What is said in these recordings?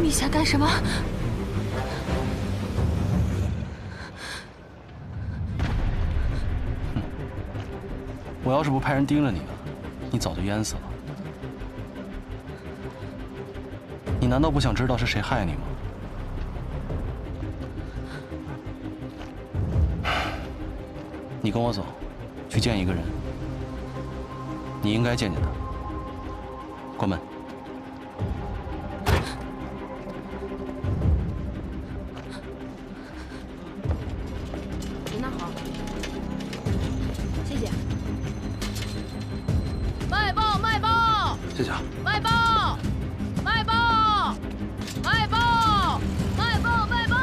你想干什么？我要是不派人盯着你了，你早就淹死了。你难道不想知道是谁害你吗？你跟我走，去见一个人。你应该见见他。关门。您那好，谢谢。卖报，卖报！谢谢啊。卖报，卖报，卖报，卖报，卖报！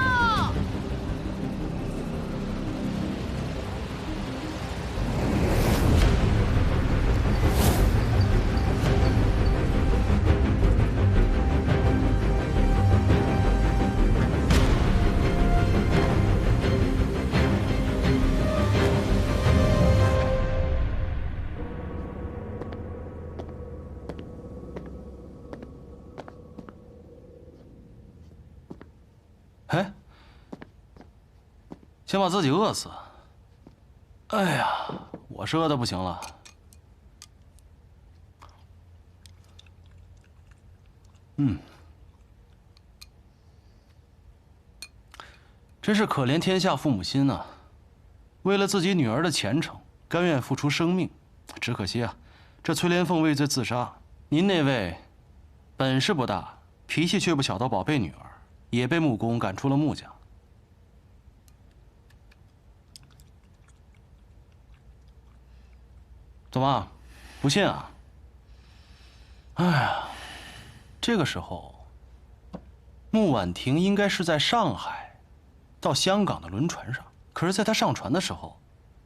哎，先把自己饿死。哎呀，我是饿的不行了。真是可怜天下父母心呐！为了自己女儿的前程，甘愿付出生命。只可惜啊，这崔莲凤畏罪自杀。您那位本事不大，脾气却不小的宝贝女儿，也被穆公赶出了穆家。怎么，不信啊？哎呀，这个时候，穆婉婷应该是在上海到香港的轮船上，可是在她上船的时候，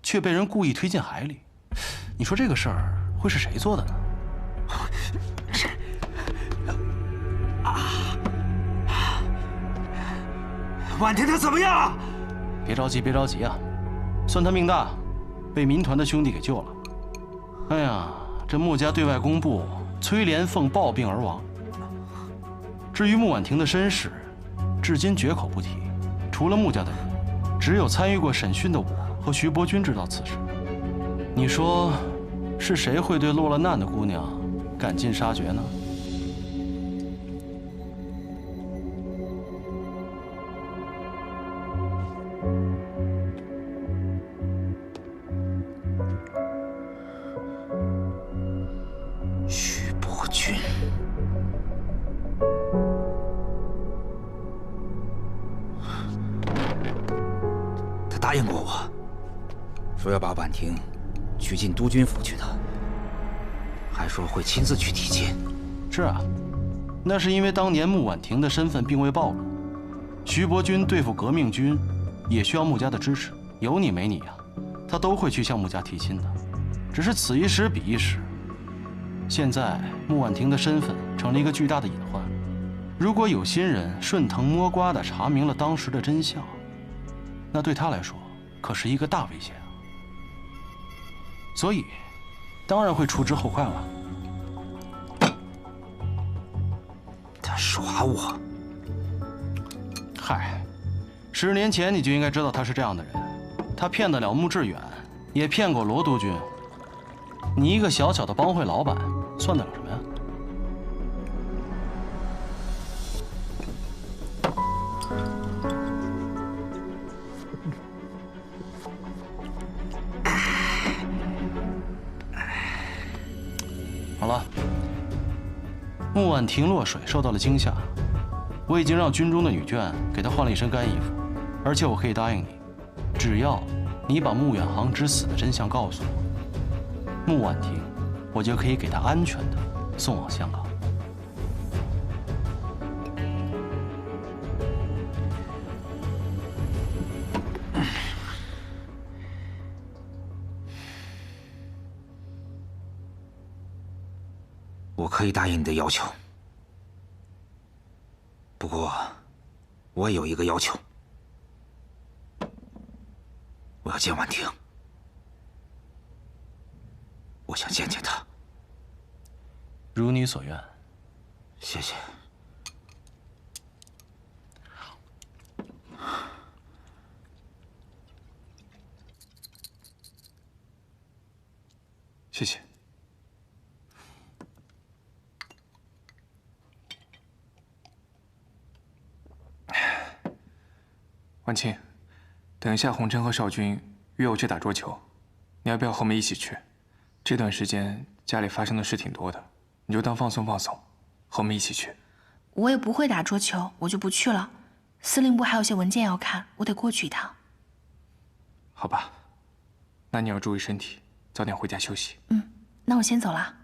却被人故意推进海里。你说这个事儿会是谁做的呢？婉婷她怎么样？别着急，别着急啊！算他命大，被民团的兄弟给救了。哎呀，这穆家对外公布崔莲凤暴病而亡。至于穆婉婷的身世，至今绝口不提。除了穆家的人，只有参与过审讯的我和徐伯钧知道此事。你说，是谁会对落了难的姑娘赶尽杀绝呢？徐伯钧，他答应过我，说要把婉婷娶进督军府去的，还说会亲自去提亲。是啊，那是因为当年穆婉婷的身份并未暴露，徐伯钧对付革命军也需要穆家的支持，有你没你啊，他都会去向穆家提亲的。只是此一时彼一时，现在穆婉婷的身份成了一个巨大的隐患。如果有心人顺藤摸瓜地查明了当时的真相，那对他来说可是一个大危险啊！所以，当然会除之后快了。他耍我！嗨，10年前你就应该知道他是这样的人。他骗得了穆致远，也骗过罗督军。你一个小小的帮会老板，算得了什么呀？好了，穆婉婷落水受到了惊吓，我已经让军中的女眷给她换了一身干衣服，而且我可以答应你，只要你把穆远航之死的真相告诉我，穆婉婷，我就可以给她安全的送往香港。我可以答应你的要求，不过我也有一个要求，我要见婉婷，我想见见她。如你所愿。谢谢。谢谢。婉清，等一下红尘和少君约我去打桌球，你要不要和我们一起去？这段时间家里发生的事挺多的，你就当放松放松，和我们一起去。我也不会打桌球，我就不去了。司令部还有些文件要看，我得过去一趟。好吧，那你要注意身体，早点回家休息。那我先走了。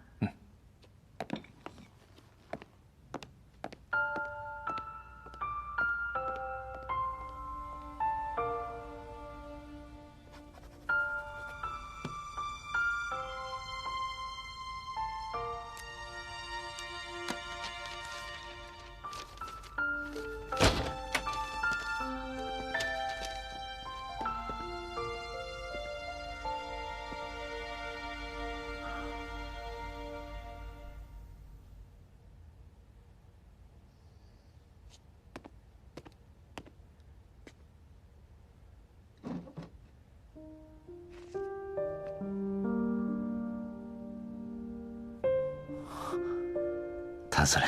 谭司令，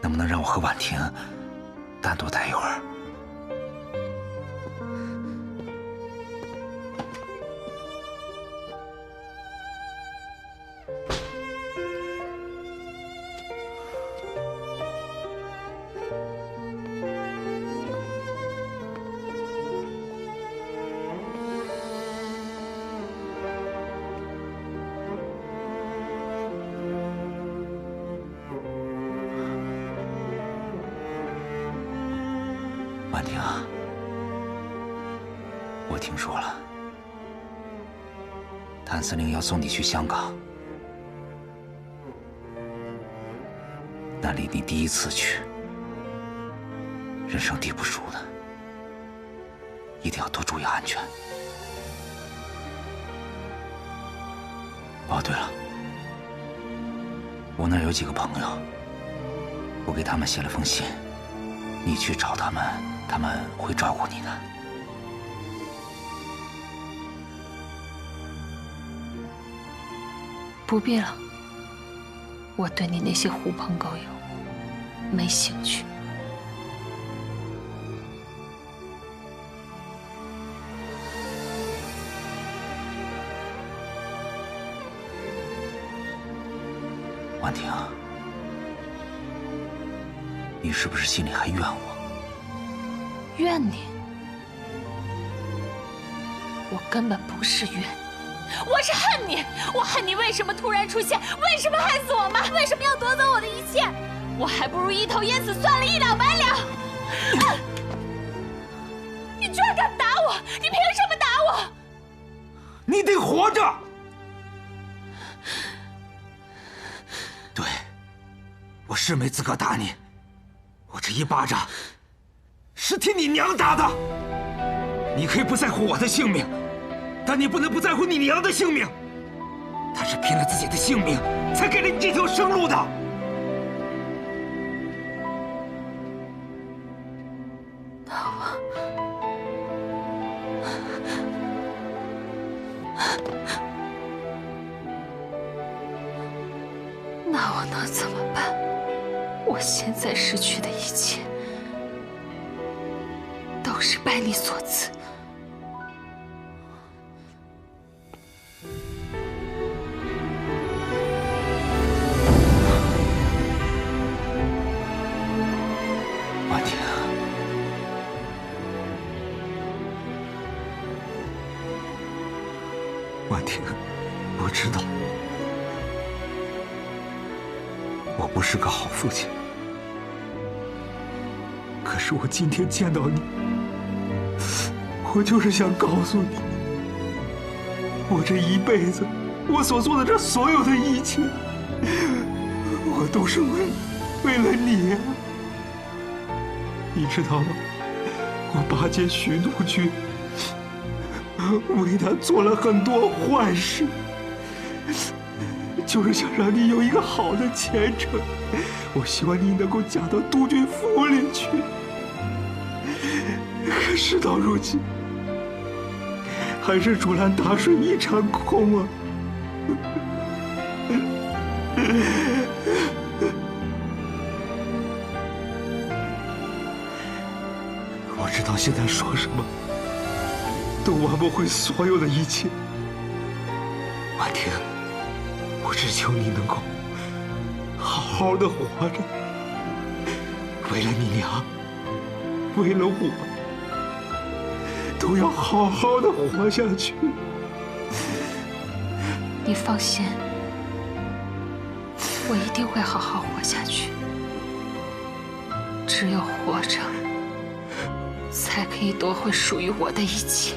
能不能让我和婉婷单独待一会儿？婉婷，我听说了，谭司令要送你去香港，那离你第一次去，人生地不熟的，一定要多注意安全。哦，对了，我那儿有几个朋友，我给他们写了封信，你去找他们。他们会照顾你的。不必了，我对你那些狐朋狗友没兴趣。婉婷，你是不是心里还怨我？怨你？我根本不是怨你，我是恨你。我恨你为什么突然出现，为什么害死我妈，为什么要夺走我的一切？我还不如一头淹死算了，一了百了。你居然敢打我！你凭什么打我？你得活着。对，我是没资格打你，我这一巴掌是替你娘打的。你可以不在乎我的性命，但你不能不在乎你娘的性命。她是拼了自己的性命，才给了你这条生路的。那我能怎么办？我现在失去的一切，都是拜你所赐。婉婷，婉婷，我知道，我不是个好父亲。可是我今天见到你，我就是想告诉你，我这一辈子，我所做的这所有的一切，我都是为了你啊。你知道吗？我巴结徐怒君，为他做了很多坏事，就是想让你有一个好的前程。我希望你能够嫁到督军府里去。可事到如今，还是竹篮打水一场空啊！我知道现在说什么都挽不回所有的一切。婉婷，我只求你能够好好的活着，为了你娘，为了我，都要好好的活下去。你放心，我一定会好好活下去。只有活着，才可以夺回属于我的一切。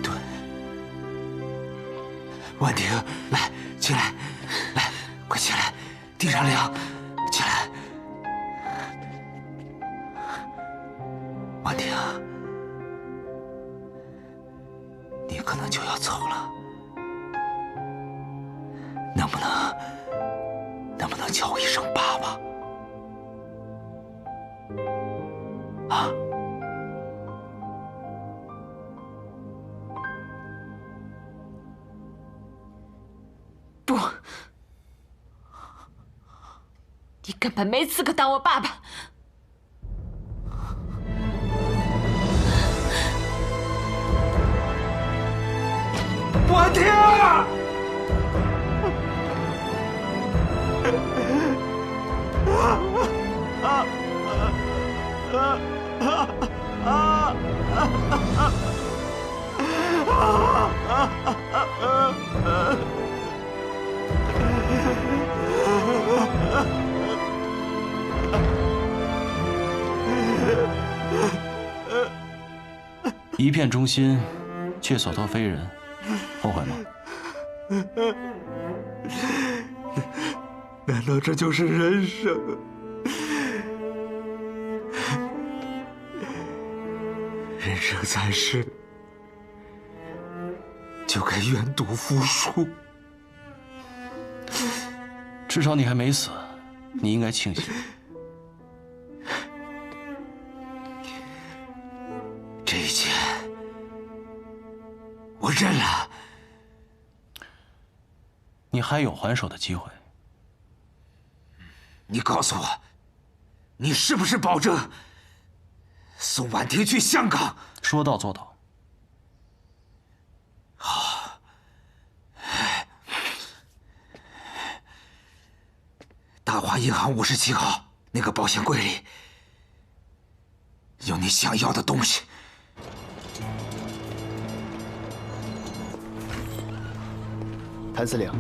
对，婉婷，来，起来，来，快起来，地上凉，起来。婉婷，你可能就要走了，能不能叫我一声爸爸？啊？不，你根本没资格当我爸爸。婉婷！一片忠心，却所托非人，后悔吗？难道这就是人生？人生在世，就该愿赌服输。至少你还没死，你应该庆幸。这一切，我认了。你还有还手的机会。你告诉我，你是不是保证送婉婷去香港？说到做到。好。大华银行57号那个保险柜里有你想要的东西。谭司令，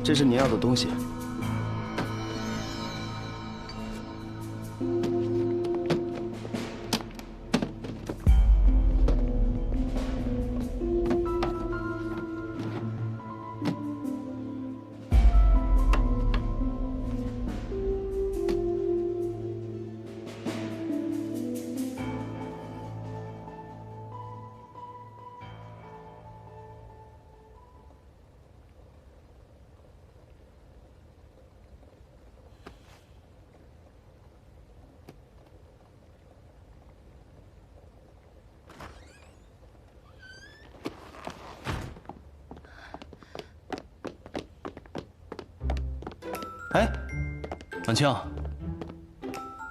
这是您要的东西。哎，婉清，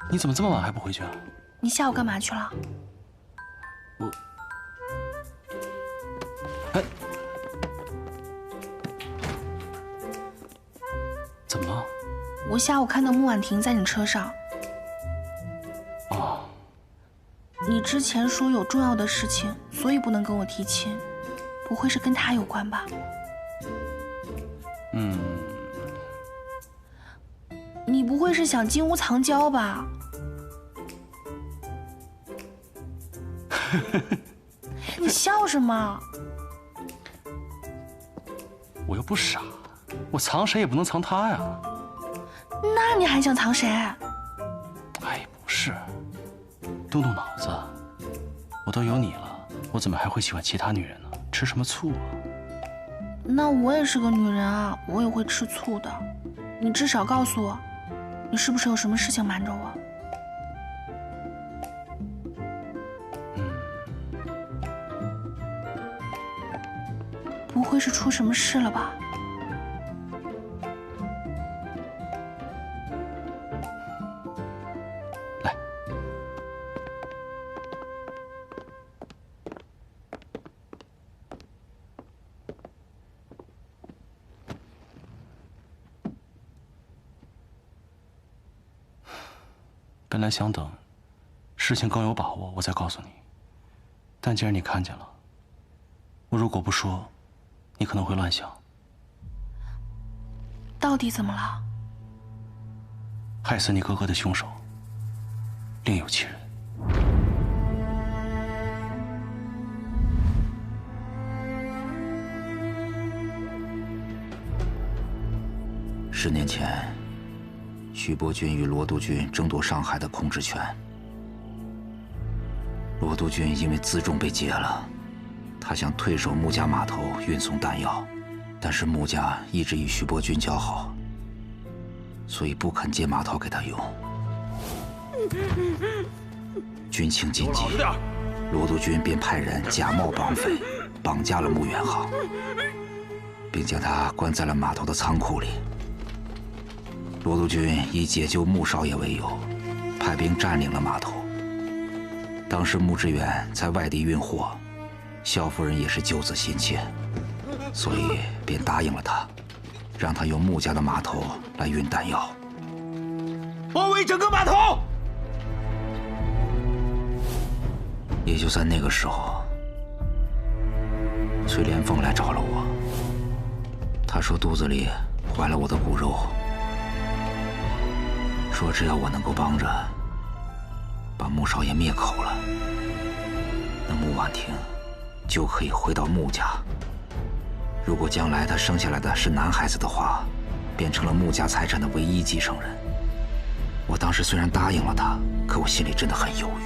你怎么这么晚还不回去啊？你下午干嘛去了？哎，怎么了？我下午看到穆婉婷在你车上。哦。你之前说有重要的事情，所以不能跟我提亲，不会是跟她有关吧？嗯。你不会是想金屋藏娇吧？你笑什么？我又不傻，我藏谁也不能藏他呀。那你还想藏谁？哎，不是，动动脑子，我都有你了，我怎么还会喜欢其他女人呢？吃什么醋啊？那我也是个女人啊，我也会吃醋的。你至少告诉我，你是不是有什么事情瞒着我？会是出什么事了吧？来，本来想等事情更有把握，我再告诉你。但既然你看见了，我如果不说，你可能会乱想。到底怎么了？害死你哥哥的凶手另有其人。10年前，徐伯钧与罗督军争夺上海的控制权。罗督军因为辎重被劫了，他想退守穆家码头运送弹药，但是穆家一直与徐伯钧交好，所以不肯借码头给他用。军情紧急，罗督军便派人假冒绑匪，绑架了穆远航，并将他关在了码头的仓库里。罗督军以解救穆少爷为由，派兵占领了码头。当时穆志远在外地运货，萧夫人也是救子心切，所以便答应了他，让他用穆家的码头来运弹药。包围整个码头！也就在那个时候，崔连凤来找了我。他说肚子里怀了我的骨肉，说只要我能够帮着把穆少爷灭口了，那穆婉婷就可以回到穆家。如果将来他生下来的是男孩子的话，变成了穆家财产的唯一继承人。我当时虽然答应了他，可我心里真的很犹豫。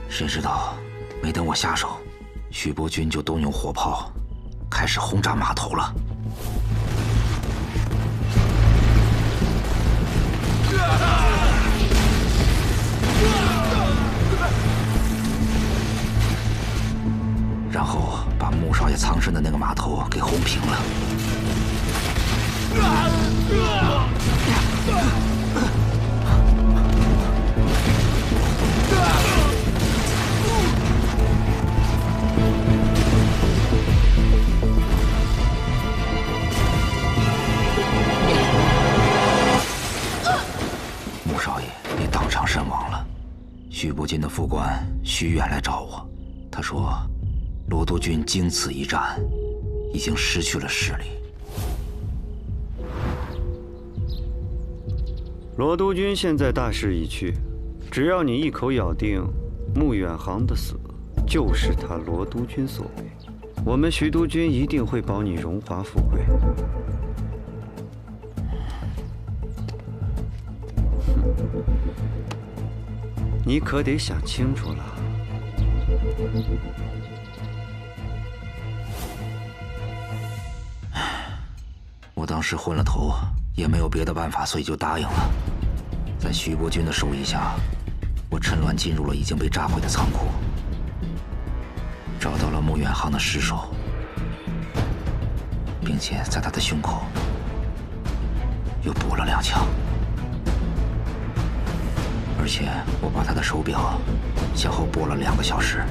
谁知道，没等我下手，徐伯钧就动用火炮，开始轰炸码头了。然后把穆少爷藏身的那个码头给轰平了。穆少爷也当场身亡了。徐伯钧的副官徐远来找我，他说罗督军经此一战，已经失去了势力。罗督军现在大势已去，只要你一口咬定穆远航的死就是他罗督军所为，我们徐督军一定会保你荣华富贵。你可得想清楚了。我当时昏了头，也没有别的办法，所以就答应了。在徐伯钧的授意下，我趁乱进入了已经被炸毁的仓库，找到了穆远航的尸首，并且在他的胸口又补了2枪。而且我把他的手表向后拨了2个小时。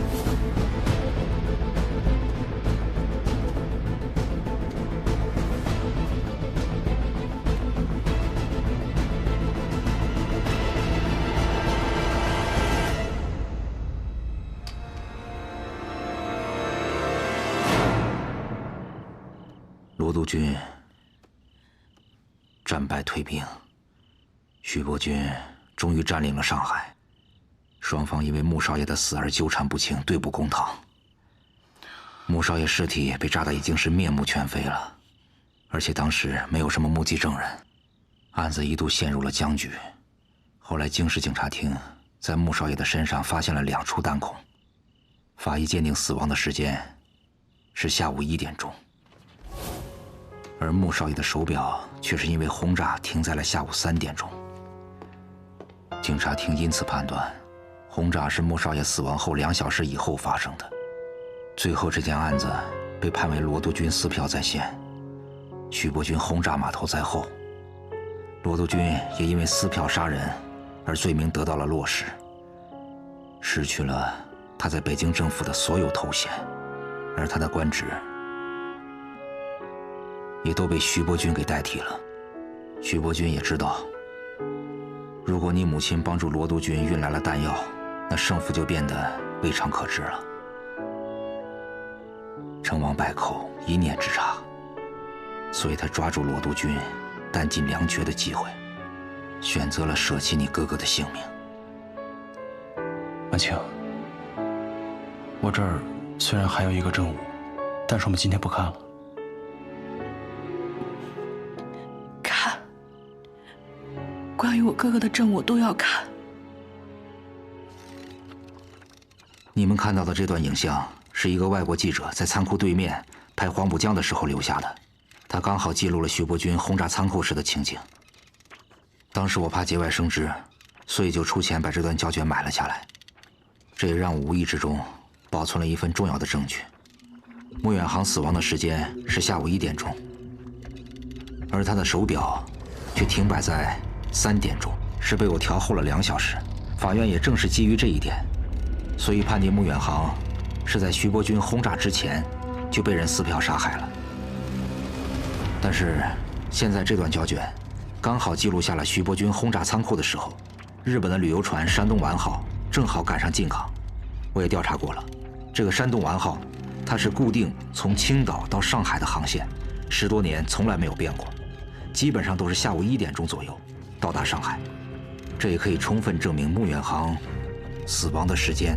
罗督军战败退兵，徐伯钧终于占领了上海，双方因为穆少爷的死而纠缠不清，对簿公堂。穆少爷尸体被炸得已经是面目全非了，而且当时没有什么目击证人，案子一度陷入了僵局。后来京市警察厅在穆少爷的身上发现了2处弹孔，法医鉴定死亡的时间是下午1点钟。而穆少爷的手表却是因为轰炸停在了下午3点钟。警察厅因此判断，轰炸是穆少爷死亡后2小时以后发生的。最后这件案子被判为罗督军撕票在先，徐伯钧轰炸码头在后。罗督军也因为撕票杀人而罪名得到了落实，失去了他在北京政府的所有头衔，而他的官职也都被徐伯钧给代替了。徐伯钧也知道，如果你母亲帮助罗督军运来了弹药，那胜负就变得未尝可知了。成王败寇，一念之差，所以他抓住罗督军弹尽粮绝的机会，选择了舍弃你哥哥的性命。婉清，我这儿虽然还有一个证物，但是我们今天不看了。看，关于我哥哥的证我都要看。你们看到的这段影像是一个外国记者在仓库对面拍黄浦江的时候留下的，他刚好记录了徐伯钧轰炸仓库时的情景。当时我怕节外生枝，所以就出钱把这段胶卷买了下来。这也让我无意之中保存了一份重要的证据。穆远航死亡的时间是下午1点钟，而他的手表却停摆在3点钟，是被我调后了2小时。法院也正是基于这一点，所以判定穆远航是在徐伯钧轰炸之前就被人撕票杀害了。但是现在这段胶卷刚好记录下了徐伯钧轰炸仓库的时候，日本的旅游船山东丸号正好赶上进港。我也调查过了，这个山东丸号它是固定从青岛到上海的航线，10多年从来没有变过，基本上都是下午1点钟左右到达上海。这也可以充分证明穆远航死亡的时间，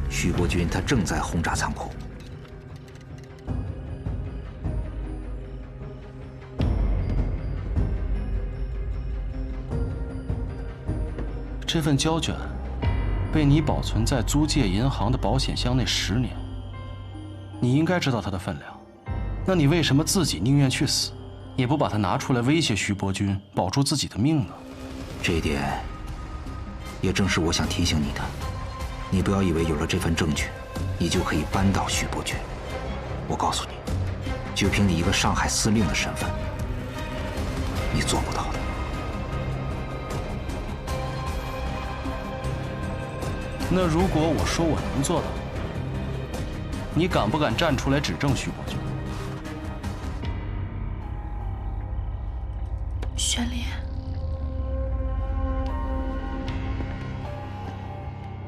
徐伯钧他正在轰炸仓库。这份胶卷被你保存在租界银行的保险箱内10年，你应该知道它的分量。那你为什么自己宁愿去死，也不把它拿出来威胁徐伯钧，保住自己的命呢？这一点也正是我想提醒你的。你不要以为有了这份证据，你就可以扳倒徐伯钧。我告诉你，就凭你一个上海司令的身份，你做不到的。那如果我说我能做到，你敢不敢站出来指证徐伯钧？玄林，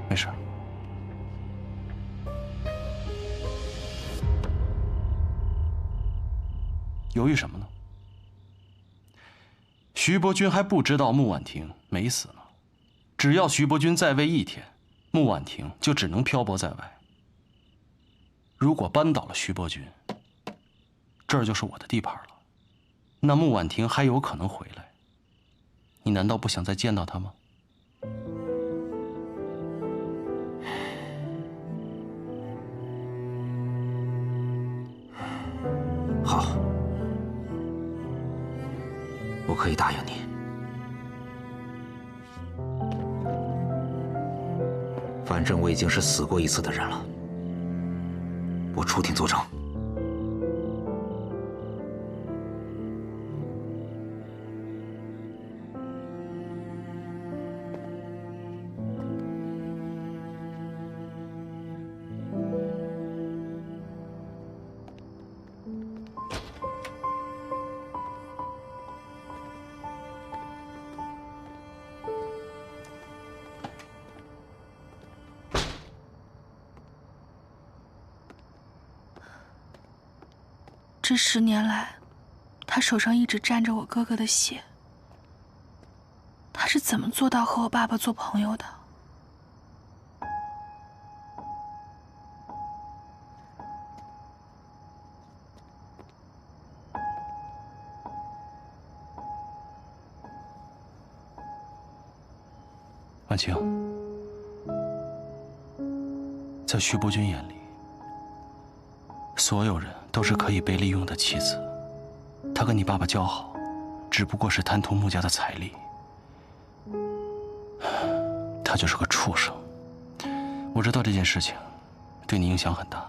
没事。犹豫什么呢？徐伯钧还不知道穆婉婷没死呢。只要徐伯钧在位1天，穆婉婷就只能漂泊在外。如果扳倒了徐伯钧，这儿就是我的地盘了。那穆婉婷还有可能回来，你难道不想再见到她吗？好，我可以答应你。反正我已经是死过1次的人了，我出庭作证。这10年来，他手上一直沾着我哥哥的血。他是怎么做到和我爸爸做朋友的？婉清，在徐伯钧眼里，所有人都是可以被利用的棋子。他跟你爸爸交好，只不过是贪图穆家的财力。他就是个畜生。我知道这件事情对你影响很大，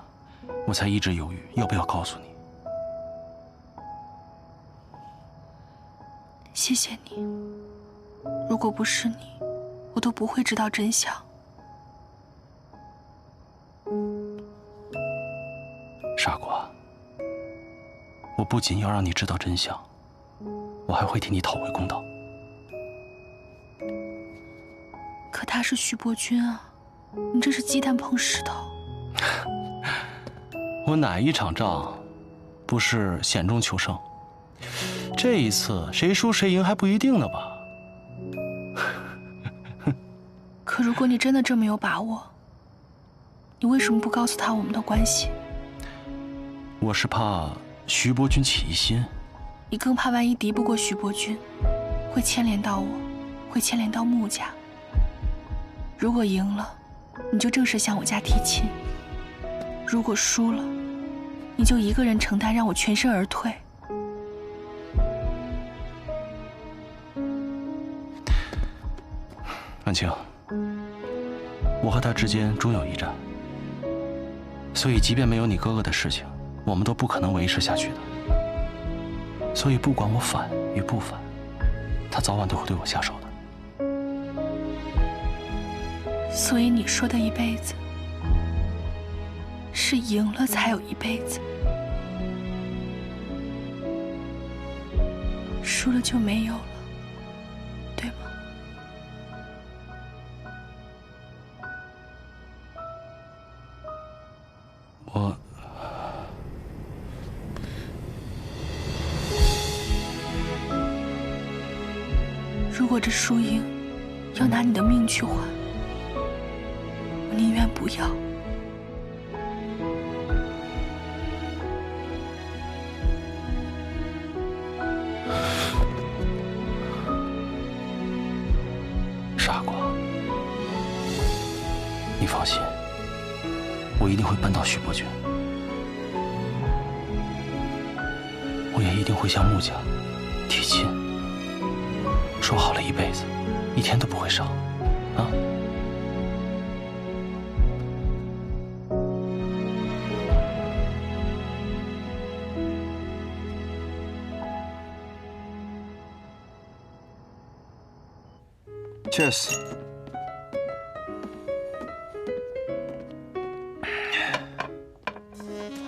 我才一直犹豫要不要告诉你。谢谢你，如果不是你，我都不会知道真相。傻瓜，我不仅要让你知道真相，我还会替你讨回公道。可他是徐伯君啊，你这是鸡蛋碰石头。我哪一场仗不是险中求胜？这一次谁输谁赢还不一定呢吧？可如果你真的这么有把握，你为什么不告诉他我们的关系？我是怕徐伯君起疑心。你更怕万一敌不过徐伯君，会牵连到我，会牵连到穆家。如果赢了，你就正式向我家提亲；如果输了，你就一个人承担，让我全身而退。婉清，我和他之间终有一战，所以即便没有你哥哥的事情，我们都不可能维持下去的。所以不管我反与不反，他早晚都会对我下手的。所以你说的一辈子，是赢了才有一辈子，输了就没有了，对吗？如果这输赢要拿你的命去换，我宁愿不要。傻瓜，你放心，我一定会扳倒徐伯君，我也一定会向穆家提亲。说好了一辈子，一天都不会少，啊！Cheers。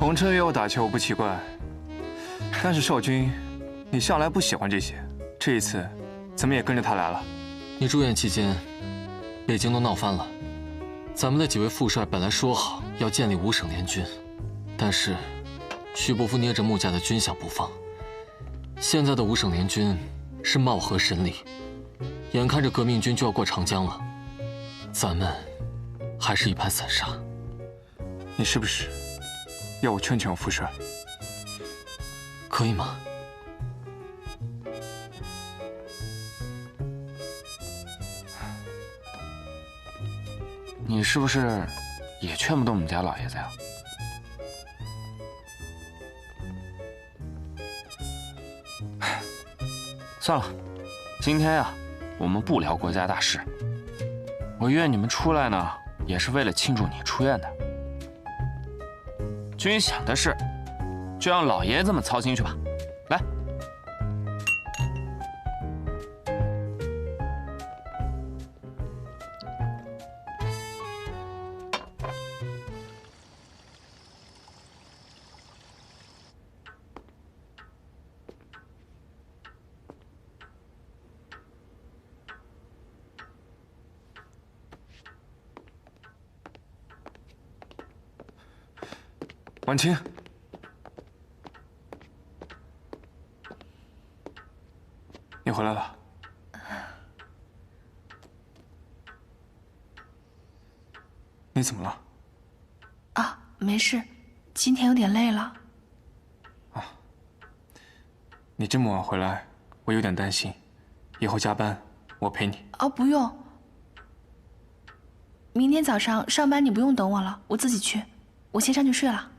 红琛约我打球不奇怪，但是少君，你向来不喜欢这些，这一次怎么也跟着他来了？你住院期间，北京都闹翻了。咱们的几位副帅本来说好要建立5省联军，但是徐伯父捏着穆家的军饷不放。现在的5省联军是貌合神离，眼看着革命军就要过长江了，咱们还是一盘散沙。你是不是要我劝劝我副帅？可以吗？你是不是也劝不动我们家老爷子呀？算了，今天呀，我们不聊国家大事。我约你们出来呢，也是为了庆祝你出院的。军饷的事，就让老爷子们操心去吧。来。婉清，你回来了。你怎么了？啊，没事，今天有点累了。啊，你这么晚回来，我有点担心。以后加班我陪你。哦，不用。明天早上上班你不用等我了，我自己去。我先上去睡了。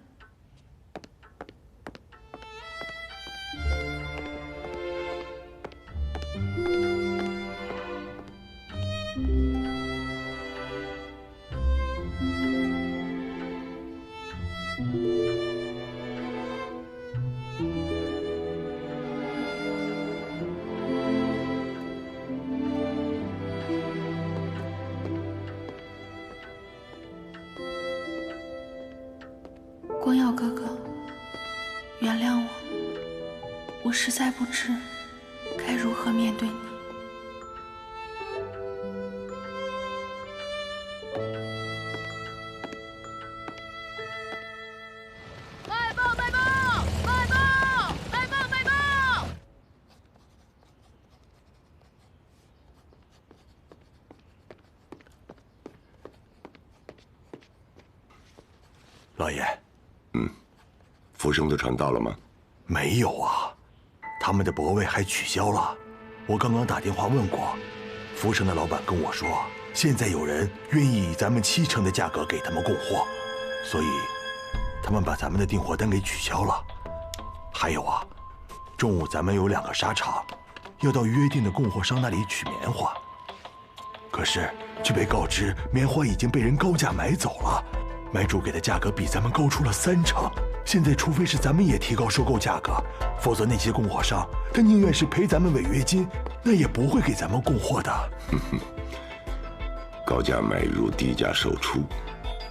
光耀哥哥，原谅我，我实在不知该如何面对你。卖报！卖报！卖报！卖报！卖报！老爷，福生的船到了吗？没有啊，他们的泊位还取消了。我刚刚打电话问过，福生的老板跟我说，现在有人愿意以咱们70%的价格给他们供货，所以他们把咱们的订货单给取消了。还有啊，中午咱们有2个纱厂要到约定的供货商那里取棉花，可是却被告知棉花已经被人高价买走了，买主给的价格比咱们高出了3成。现在除非是咱们也提高收购价格，否则那些供货商他宁愿是赔咱们违约金，那也不会给咱们供货的。高价买入，低价售出，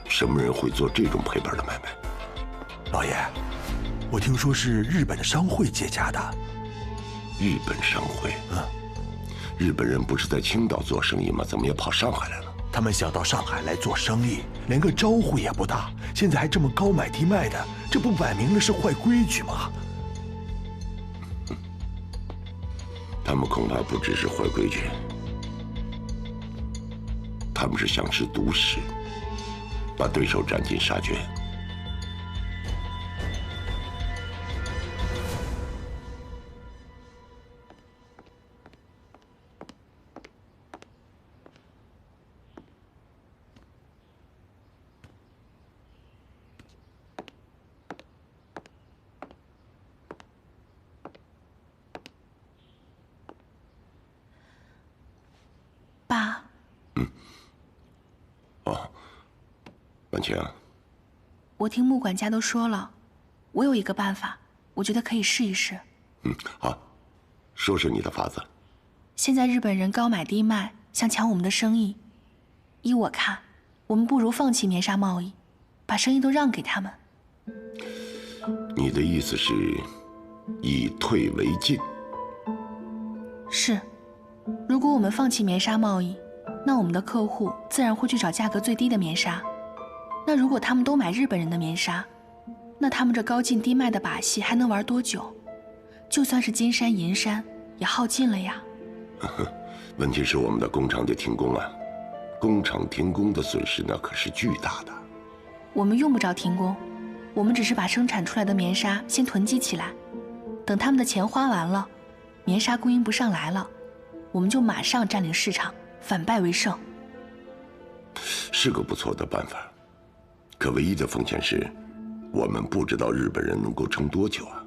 什么人会做这种赔本的买卖？老爷，我听说是日本的商会接洽的。日本商会？日本人不是在青岛做生意吗？怎么也跑上海来了？他们想到上海来做生意，连个招呼也不打，现在还这么高买低卖的，这不摆明了是坏规矩吗？他们恐怕不只是坏规矩，他们是想吃独食，把对手斩尽杀绝。爸。婉晴，我听穆管家都说了，我有一个办法，我觉得可以试一试。好，说说你的法子。现在日本人高买低卖，想抢我们的生意。依我看，我们不如放弃棉纱贸易，把生意都让给他们。你的意思是以退为进？是。如果我们放弃棉纱贸易，那我们的客户自然会去找价格最低的棉纱。那如果他们都买日本人的棉纱，那他们这高进低卖的把戏还能玩多久？就算是金山银山，也耗尽了呀。问题是我们的工厂得停工啊，工厂停工的损失那可是巨大的。我们用不着停工，我们只是把生产出来的棉纱先囤积起来，等他们的钱花完了，棉纱供应不上来了，我们就马上占领市场，反败为胜。是个不错的办法，可唯一的风险是，我们不知道日本人能够撑多久啊。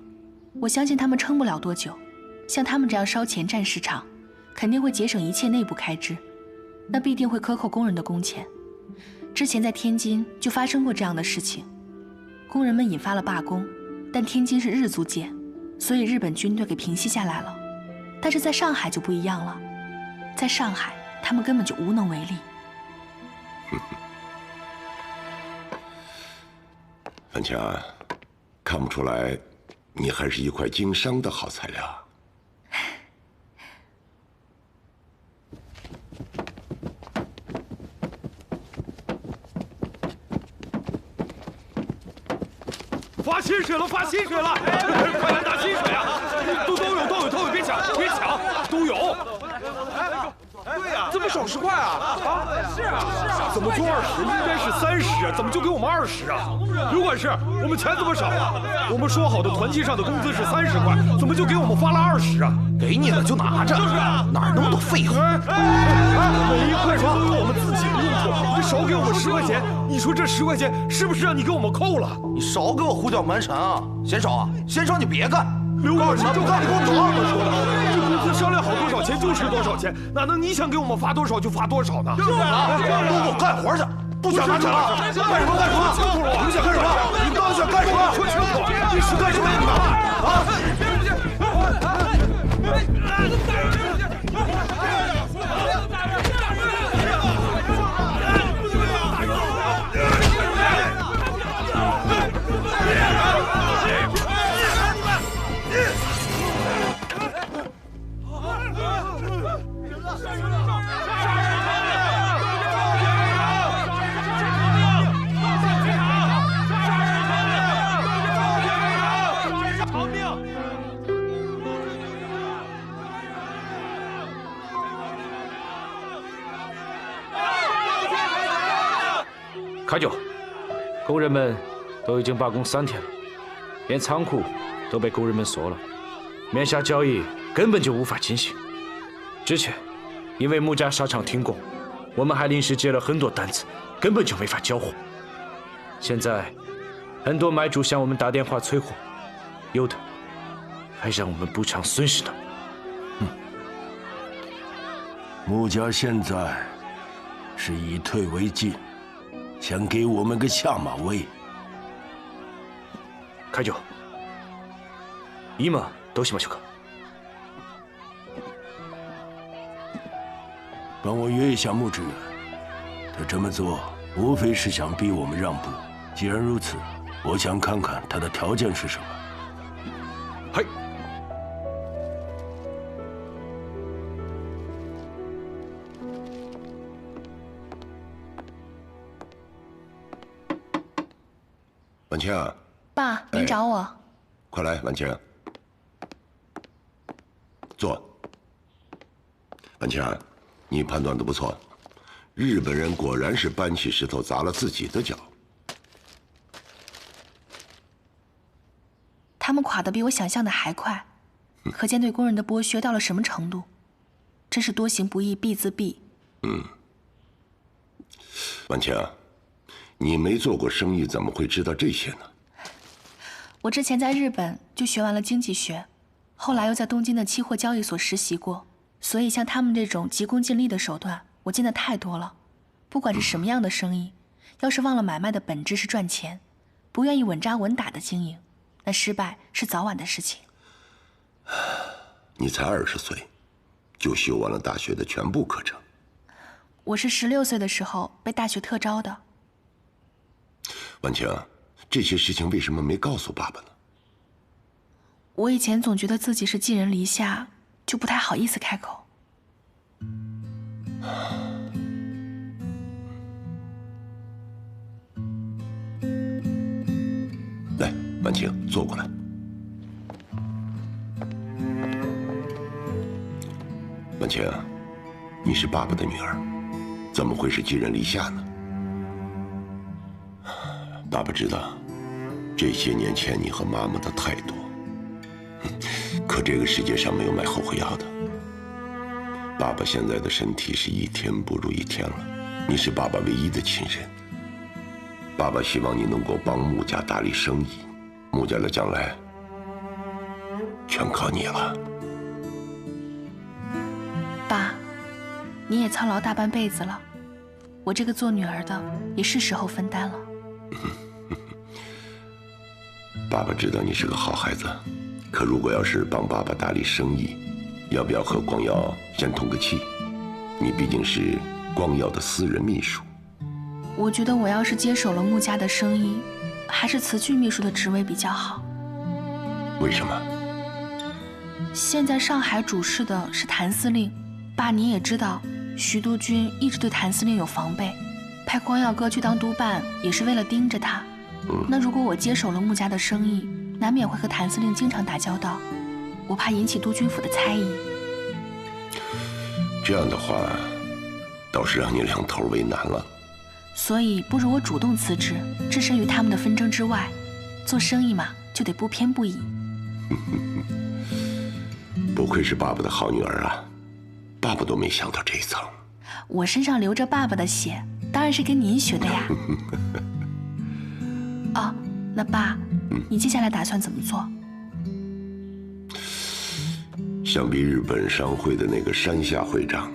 我相信他们撑不了多久，像他们这样烧钱占市场，肯定会节省一切内部开支，那必定会克扣工人的工钱。之前在天津就发生过这样的事情，工人们引发了罢工，但天津是日租界，所以日本军队给平息下来了。但是在上海就不一样了，在上海他们根本就无能为力。范强，看不出来，你还是一块经商的好材料。发薪水了，发薪水了！快来拿薪水啊！都有，别抢，都有。对呀，怎么少10块啊？是啊，怎么做20？应该是30啊，怎么就给我们20啊？刘管事，我们钱怎么少啊？我们说好的团契上的工资是30块，怎么就给我们发了20啊？给你了就拿着，就是哪那么多废话？每一块钱都有我们自己的用处，你少给我们10块钱，你说这10块钱是不是让你给我们扣了？你少给我胡搅蛮缠啊！嫌少啊？嫌少你别干！刘管事，就看你给我找怎么说的。这公司商量好多少钱就是多少钱，哪能你想给我们发多少就发多少呢？就是啊，都给我干活去！不想拿钱了，干什么？你想干什么？你到底想干什么？说清楚，你是干什么的啊？开酒，工人们都已经罢工3天了，连仓库都被工人们锁了，面下交易根本就无法进行。之前因为穆家沙场停工，我们还临时接了很多单子，根本就没法交货。现在很多买主向我们打电话催货，有的还让我们补偿损失呢。穆家现在是以退为进，想给我们个下马威。开酒，今どうしましょうか？帮我约一下穆志远，他这么做无非是想逼我们让步。既然如此，我想看看他的条件是什么。嗨。婉清啊，爸，您找我？快来，婉清，坐。婉清，你判断的不错，日本人果然是搬起石头砸了自己的脚。他们垮得比我想象的还快，可见对工人的剥削到了什么程度。真是多行不义必自毙。婉清，你没做过生意，怎么会知道这些呢？我之前在日本就学完了经济学，后来又在东京的期货交易所实习过，所以像他们这种急功近利的手段，我见得太多了。不管是什么样的生意，要是忘了买卖的本质是赚钱，不愿意稳扎稳打的经营，那失败是早晚的事情。你才20岁，就修完了大学的全部课程。我是16岁的时候被大学特招的。婉清，这些事情为什么没告诉爸爸呢？我以前总觉得自己是寄人篱下，就不太好意思开口。来，婉清，坐过来。婉清，你是爸爸的女儿，怎么会是寄人篱下呢？爸爸知道，这些年欠你和妈妈的太多，可这个世界上没有买后悔药的。爸爸现在的身体是一天不如一天了，你是爸爸唯一的亲人。爸爸希望你能够帮穆家打理生意，穆家的将来全靠你了。爸，你也操劳大半辈子了，我这个做女儿的也是时候分担了。爸爸知道你是个好孩子，可如果要是帮爸爸打理生意，要不要和光耀先通个气？你毕竟是光耀的私人秘书。我觉得我要是接手了穆家的生意，还是辞去秘书的职位比较好。为什么？现在上海主事的是谭司令，爸你也知道，徐督军一直对谭司令有防备，派光耀哥去当督办也是为了盯着他。那如果我接手了穆家的生意，难免会和谭司令经常打交道，我怕引起督军府的猜疑。这样的话，倒是让你两头为难了。所以不如我主动辞职，置身于他们的纷争之外。做生意嘛，就得不偏不倚。不愧是爸爸的好女儿啊，爸爸都没想到这一层。我身上流着爸爸的血，当然是跟您学的呀。哦，那爸，你接下来打算怎么做？想必日本商会的那个山下会长，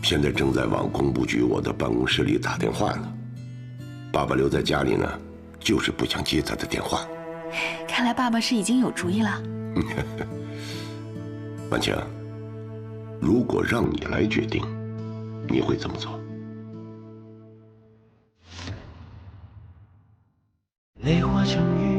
现在正在往工部局我的办公室里打电话呢。爸爸留在家里呢，就是不想接他的电话。看来爸爸是已经有主意了。婉清，如果让你来决定，你会怎么做？泪化成雨。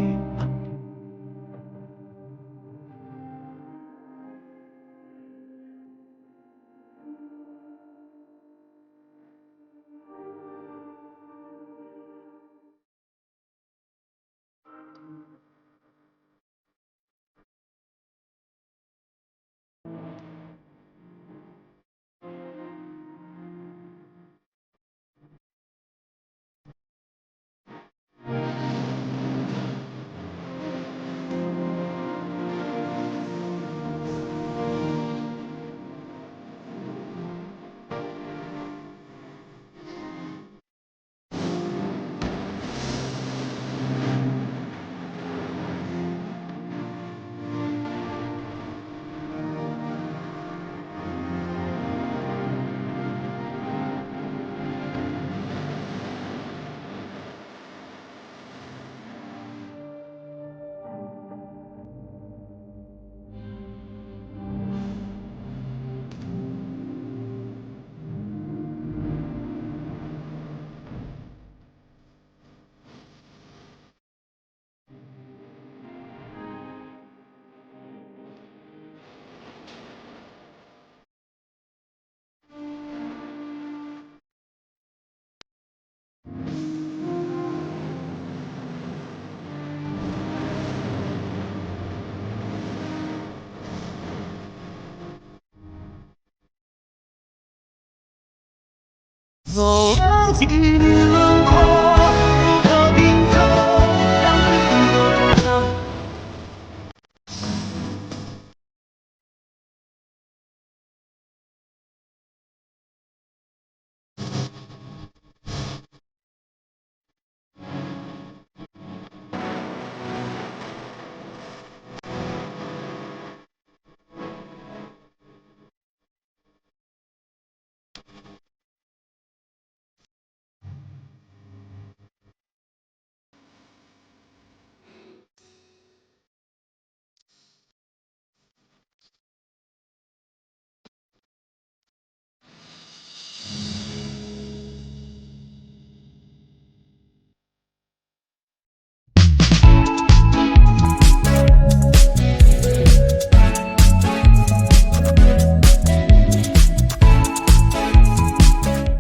走到地轮廓。